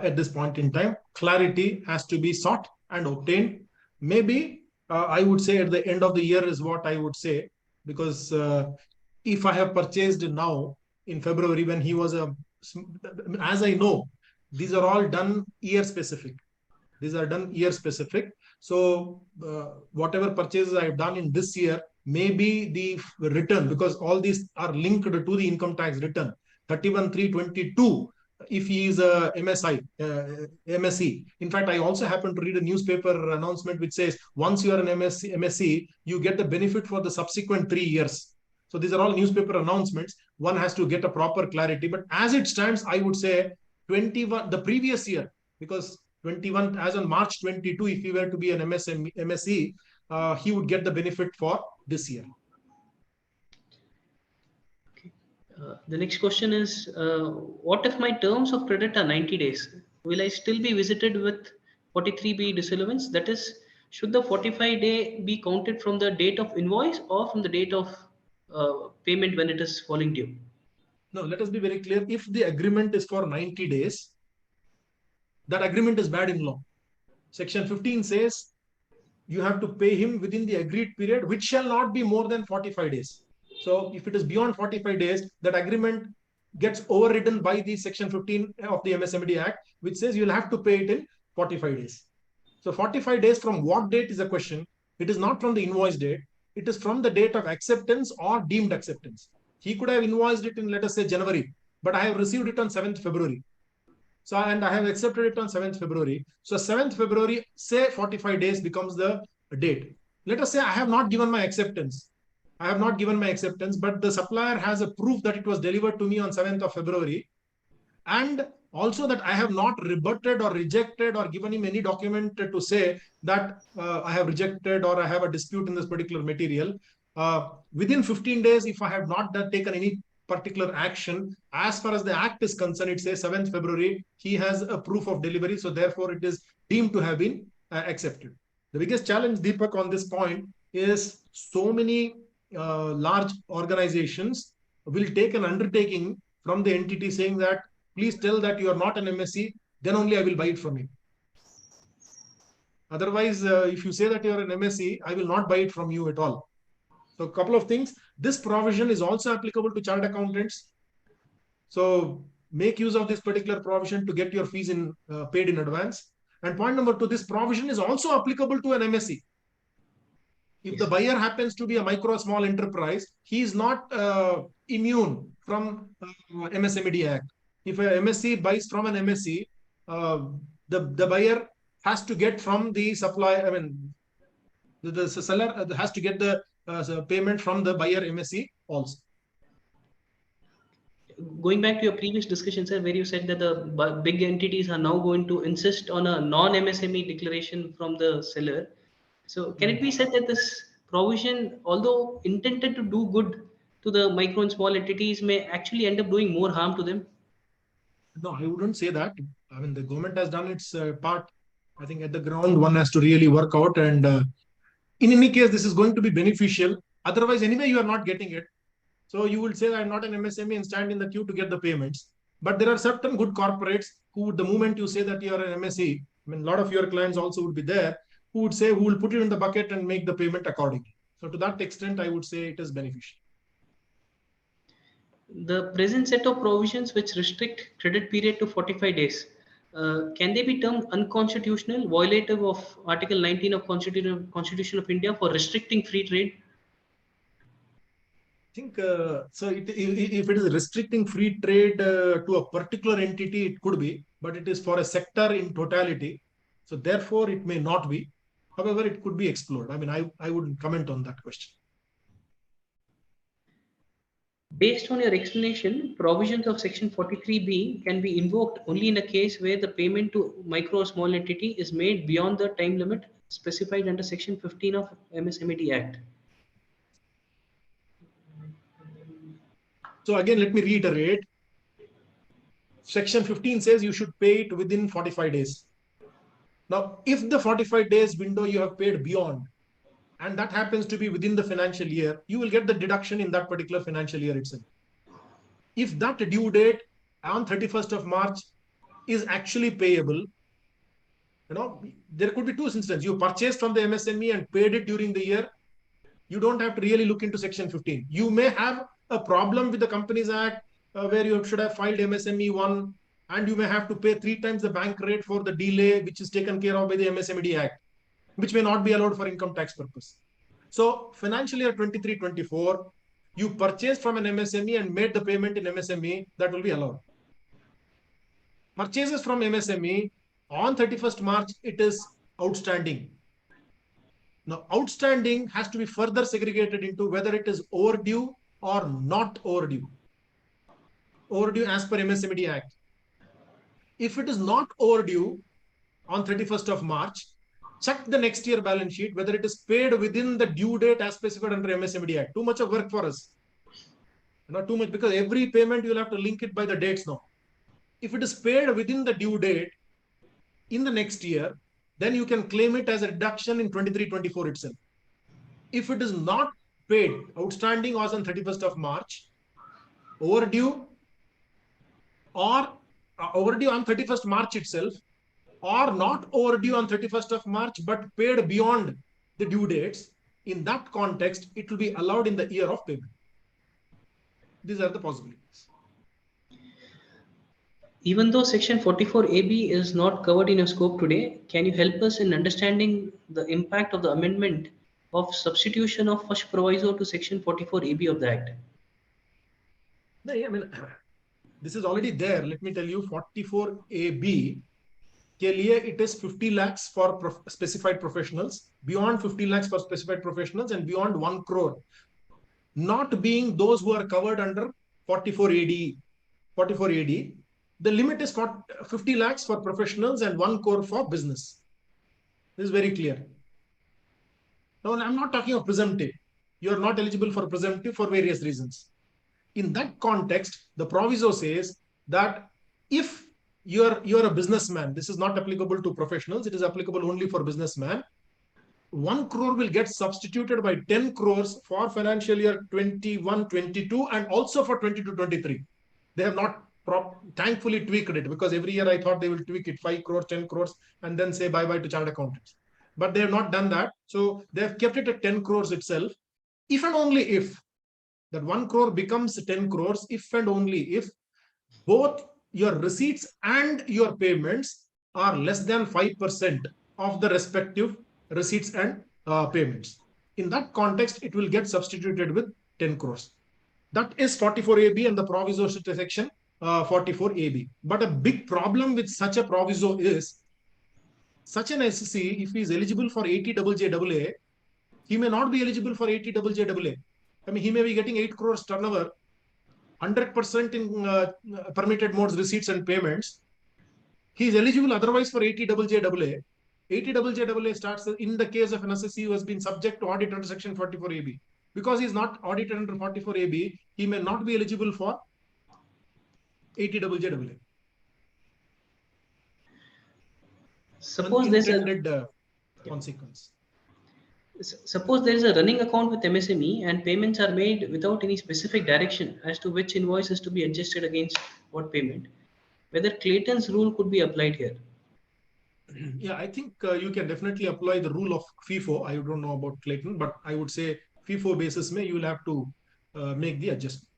at this point in time. Clarity has to be sought and obtained. Maybe I would say at the end of the year is what I would say, because if I have purchased now in February when he was as I know, these are all done year specific. These are done year specific. So whatever purchases I have done in this year, maybe the return, because all these are linked to the income tax return. 31/3/22, if he is a MSE. In fact, I also happened to read a newspaper announcement which says once you are an MSE, you get the benefit for the subsequent 3 years. So these are all newspaper announcements. One has to get a proper clarity. But as it stands, I would say 21, the previous year, because 21, as on March 22, if he were to be an MSE, he would get the benefit for this year. The next question is, what if my terms of credit are 90 days? Will I still be visited with 43B disallowance? That is, should the 45-day be counted from the date of invoice or from the date of payment when it is falling due? No, let us be very clear. If the agreement is for 90 days, that agreement is bad in law. Section 15 says you have to pay him within the agreed period, which shall not be more than 45 days. So if it is beyond 45 days, that agreement gets overridden by the Section 15 of the MSMED Act, which says you'll have to pay it in 45 days. So 45 days from what date is a question. It is not from the invoice date. It is from the date of acceptance or deemed acceptance. He could have invoiced it in, let us say, January, but I have received it on 7th February. So, and I have accepted it on 7th February. So 7th February, say 45 days becomes the date. let us say I have not given my acceptance. I have not given my acceptance, but the supplier has a proof that it was delivered to me on 7th of February. And also that I have not rebutted or rejected or given him any document to say that I have rejected or I have a dispute in this particular material. Within 15 days, if I have not taken any particular action, as far as the act is concerned, it says 7th February, he has a proof of delivery. So therefore, it is deemed to have been accepted. The biggest challenge, Deepak, on this point is so many large organizations will take an undertaking from the entity saying that please tell that you are not an MSc, then only I will buy it from you. Otherwise, if you say that you are an MSc, I will not buy it from you at all. So a couple of things. This provision is also applicable to chartered accountants. So make use of this particular provision to get your fees paid in advance. And point number two, this provision is also applicable to an MSc. If the buyer happens to be a micro small enterprise, he is not immune from MSMED Act. If a MSc buys from an MSc, the buyer has to get from the supplier, I mean, the seller has to get the payment from the buyer MSc also. Going back to your previous discussion, sir, where you said that the big entities are now going to insist on a non-MSME declaration from the seller. So can it be said that this provision, although intended to do good to the micro and small entities, may actually end up doing more harm to them? No, I wouldn't say that. I mean, the government has done its part. I think at the ground, one has to really work out. And in any case, this is going to be beneficial. Otherwise, anyway, you are not getting it. So you will say, I'm not an MSME and stand in the queue to get the payments. But there are certain good corporates who, the moment you say that you are an MSE, I mean, a lot of your clients also would be there, who would say, who will put it in the bucket and make the payment accordingly. So to that extent, I would say it is beneficial. The present set of provisions which restrict credit period to 45 days, can they be termed unconstitutional, violative of Article 19 of Constitution of India for restricting free trade? I think so. If it is restricting free trade to a particular entity, it could be, but it is for a sector in totality. So therefore, it may not be. However, it could be explored. I mean, I wouldn't comment on that question. Based on your explanation, provisions of Section 43B can be invoked only in a case where the payment to micro or small entity is made beyond the time limit specified under Section 15 of MSMED Act. So again, let me reiterate. Section 15 says you should pay it within 45 days. Now, if the 45 days window you have paid beyond, and that happens to be within the financial year, you will get the deduction in that particular financial year itself. If that due date on 31st of March is actually payable, there could be two instances. You purchased from the MSME and paid it during the year. You don't have to really look into Section 15. You may have a problem with the Companies Act where you should have filed MSME 1 and you may have to pay 3 times the bank rate for the delay which is taken care of by the MSMED Act, which may not be allowed for income tax purpose. So financial year 23-24, you purchased from an MSME and made the payment in MSME, that will be allowed. Purchases from MSME on 31st March, it is outstanding. Now, outstanding has to be further segregated into whether it is overdue or not overdue. Overdue as per MSMED Act. If it is not overdue on 31st of March, check the next year balance sheet whether it is paid within the due date as specified under MSMED Act. Too much of work for us. Not too much, because every payment you'll have to link it by the dates now. If it is paid within the due date in the next year, then you can claim it as a reduction in 23-24 itself. If it is not paid, outstanding was on 31st of March, overdue or overdue on 31st March itself, or not overdue on 31st of March, but paid beyond the due dates, in that context, it will be allowed in the year of payment. These are the possibilities. Even though Section 44AB is not covered in your scope today, can you help us in understanding the impact of the amendment of substitution of first proviso to Section 44AB of the Act? No, I mean, this is already there. Let me tell you, 44AB के लिए it is 50 lakhs for specified professionals, beyond 50 lakhs for specified professionals, and beyond 1 crore, not being those who are covered under 44 AD. 44 AD, the limit is 50 lakhs for professionals and 1 crore for business. This is very clear. Now, I'm not talking of presumptive. You are not eligible for presumptive for various reasons. In that context, the proviso says that if you're a businessman, this is not applicable to professionals, it is applicable only for businessman. 1 crore will get substituted by 10 crores for financial year 21-22 and also for 22-23. They have not thankfully tweaked it, because every year I thought they will tweak it 5 crores, 10 crores, and then say bye bye to chartered accountants. But they have not done that. So they have kept it at 10 crores itself. If and only if that 1 crore becomes 10 crores, if and only if both your receipts and your payments are less than 5% of the respective receipts and payments. In that context, it will get substituted with 10 crores. That is 44AB and the proviso section 44AB. But a big problem with such a proviso is such an SC, if he is eligible for 80JJAA, he may not be eligible for 80JJAA. I mean, he may be getting 8 crores turnover, 100% in permitted modes, receipts and payments. He is eligible otherwise for 80JJAA. 80JJAA starts in the case of an SSC who has been subject to audit under section 44AB. Because he is not audited under 44AB, he may not be eligible for 80JJAA. Suppose there's unintended consequence. Suppose there is a running account with MSME and payments are made without any specific direction as to which invoice is to be adjusted against what payment. Whether Clayton's rule could be applied here? Yeah, I think you can definitely apply the rule of FIFO. I don't know about Clayton, but I would say FIFO basis may you will have to make the adjustment.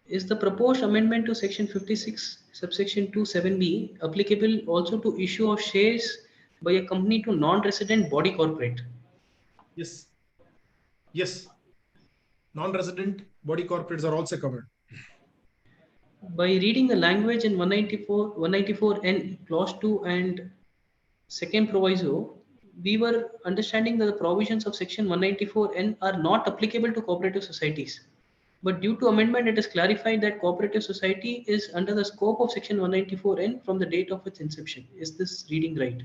Is the proposed amendment to section 56 subsection 27B applicable also to issue of shares by a company to non-resident body corporate? Yes. Yes. Non-resident body corporates are also covered. By reading the language in 194N clause 2 and second proviso, we were understanding that the provisions of section 194N are not applicable to cooperative societies. But due to amendment, it is clarified that cooperative society is under the scope of section 194N from the date of its inception. Is this reading right?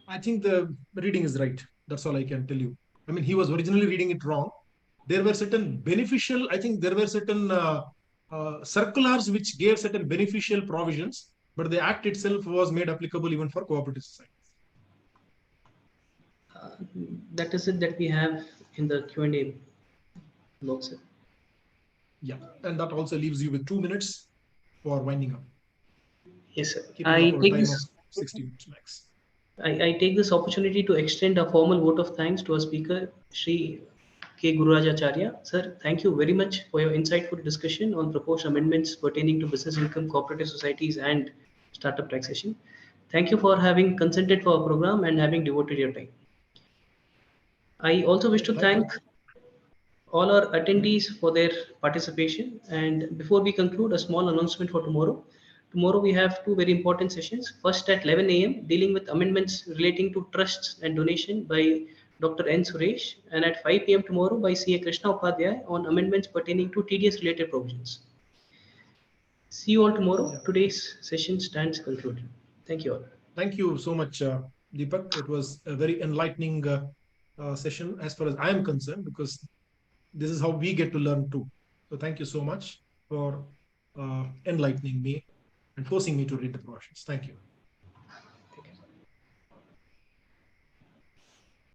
I think the reading is right. That's all I can tell you. I mean, he was originally reading it wrong. There were certain beneficial, I think there were certain circulars which gave certain beneficial provisions, but the act itself was made applicable even for cooperative societies. That is it that we have in the Q&A box. Yeah, and that also leaves you with 2 minutes for winding up. Yes, sir. I take this, time of 60 minutes max. I take this opportunity to extend a formal vote of thanks to our speaker, Shri K. Gururaj Acharya. Sir, thank you very much for your insightful discussion on proposed amendments pertaining to business income, cooperative societies, and startup taxation. Thank you for having consented for our program and having devoted your time. I also wish to thank all our attendees for their participation. And before we conclude, a small announcement for tomorrow. Tomorrow we have two very important sessions. First at 11 a.m. dealing with amendments relating to trusts and donation by Dr. N. Suresh, and at 5 p.m. tomorrow by C.A. Krishna Upadhyay on amendments pertaining to TDS related provisions. See you all tomorrow. Yeah. Today's session stands concluded. Thank you all. Thank you so much, Deepak. It was a very enlightening session as far as I am concerned, because this is how we get to learn too. So thank you so much for enlightening me and forcing me to read the provisions. Thank you.